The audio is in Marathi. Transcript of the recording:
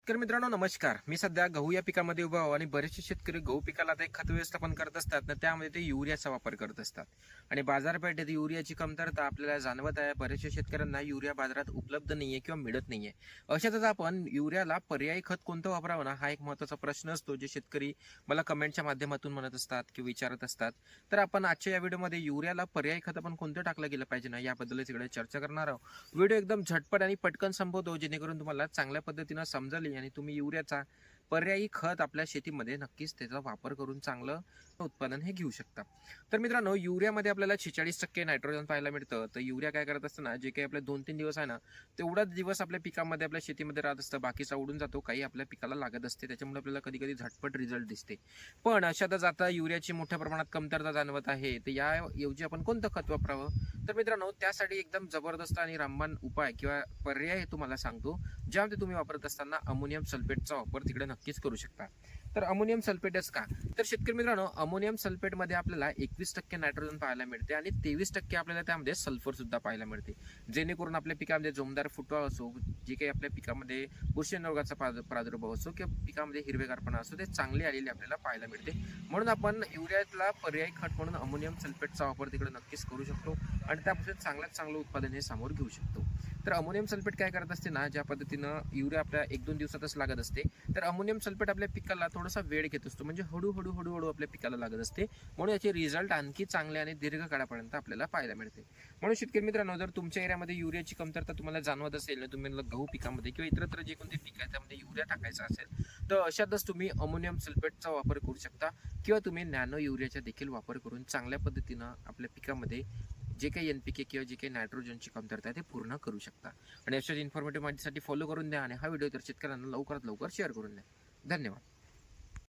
तर मित्रांनो नमस्कार. मी सध्या गहू या पिकामध्ये उभा आहो आणि बरेचसे शेतकरी गहू पिकाला आता एक खत व्यवस्थापन करत असतात ना, त्यामध्ये ते युरियाचा वापर करत असतात आणि बाजारपेठेत युरियाची कमतरता आपल्याला जाणवत आहे. बरेचशा शेतकऱ्यांना युरिया बाजारात उपलब्ध नाहीये किंवा मिळत नाहीये. अशातच आपण युरियाला पर्यायी खत कोणतं वापरावं ना, हा एक महत्त्वाचा प्रश्न असतो, जे शेतकरी मला कमेंटच्या माध्यमातून म्हणत असतात किंवा विचारत असतात. तर आपण आजच्या या व्हिडिओमध्ये युरियाला पर्यायी खत आपण कोणतं टाकलं गेलं पाहिजे ना, याबद्दलच इकडे चर्चा करणार आहोत. व्हिडिओ एकदम झटपट आणि पटकन संपवतो, जेणेकरून तुम्हाला चांगल्या पद्धतीनं समजेल आणि तुम्ही युरियाचा पर्यायी खत आपल्या शेतीमध्ये नक्कीच त्याचा वापर करून चांगलं उत्पादन हे घेऊ शकता. तर मित्रांनो, युरियामध्ये आपल्याला 46% नायट्रोजन पाहायला मिळतं. तर युरिया काय करत असतं ना, जे काही आपले 2-3 दिवस आहे ना, तेवढाच दिवस आपल्या पिकामध्ये आपल्या शेतीमध्ये राहत असतं, बाकीचा उडून जातो, काही आपल्या पिकाला लागत असते. त्याच्यामुळे आपल्याला कधी कधी झटपट रिझल्ट दिसते. पण अशातच आता युरियाची मोठ्या प्रमाणात कमतरता जाणवत आहे. तर याऐवजी आपण कोणतं खत वापरावं? तर मित्रांनो, त्यासाठी एकदम जबरदस्त आणि रामबाण उपाय किंवा पर्याय तुम्हाला सांगतो, ज्यामध्ये तुम्ही वापरत असताना अमोनियम सल्फेटचा वापर तिकडे नक्कीच करू शकता. तर अमोनियम सल्फेटच का? तर शेतकरी मित्रांनो, अमोनियम सल्फेटमध्ये आपल्याला 21% नायट्रोजन पाहायला मिळते आणि 23% आपल्याला त्यामध्ये सल्फर सुद्धा पाहायला मिळते, जेणेकरून आपल्या पिकामध्ये जोमदार फुटवा असो, जे काही आपल्या पिकामध्ये बुरशी रोगाचा प्रादुर्भाव असो किंवा पिकामध्ये हिरवेगारपणा असो, ते चांगले आलेले आपल्याला पाहायला मिळते. म्हणून आपण युरियाला पर्यायी खत म्हणून अमोनियम सल्फेटचा वापर तिकडे नक्कीच करू शकतो आणि त्यापासून चांगल्यात चांगलं उत्पादन हे समोर घेऊ शकतो. तर अमोनियम सल्फेट काय करत असते ना, ज्या पद्धतीनं युरिया आपल्या 1-2 दिवसातच लागत असते, तर अमोनियम सल्फेट आपल्या पिकाला थोडासा वेळ घेत असतो, म्हणजे हळूहळू आपल्या पिकाला लागत असते. म्हणून याचे रिझल्ट आणखी चांगले आणि दीर्घकाळापर्यंत आपल्याला पाहायला मिळते. म्हणून शेतकरी मित्रांनो, जर तुमच्या एरियामध्ये युरियाची कमतरता तुम्हाला जाणवत असेल ना, तुम्ही गहू पिकामध्ये किंवा इतरत्र जे कोणते पीक आहे त्यामध्ये युरिया टाकायचा असेल, तर अशातच तुम्ही अमोनियम सल्फेटचा वापर करू शकता किंवा तुम्ही नॅनो युरियाचा देखील वापर करून चांगल्या पद्धतीनं आपल्या पिकामध्ये जे काही NPK किंवा जे काही नायट्रोजनची कमतरता आहे ते पूर्ण करू शकता. आणि अशाच इन्फॉर्मेटिव्ह माहितीसाठी फॉलो करून द्या आणि हा व्हिडिओ तर शेतकऱ्यांना लवकरात लवकर शेअर करून द्या. धन्यवाद.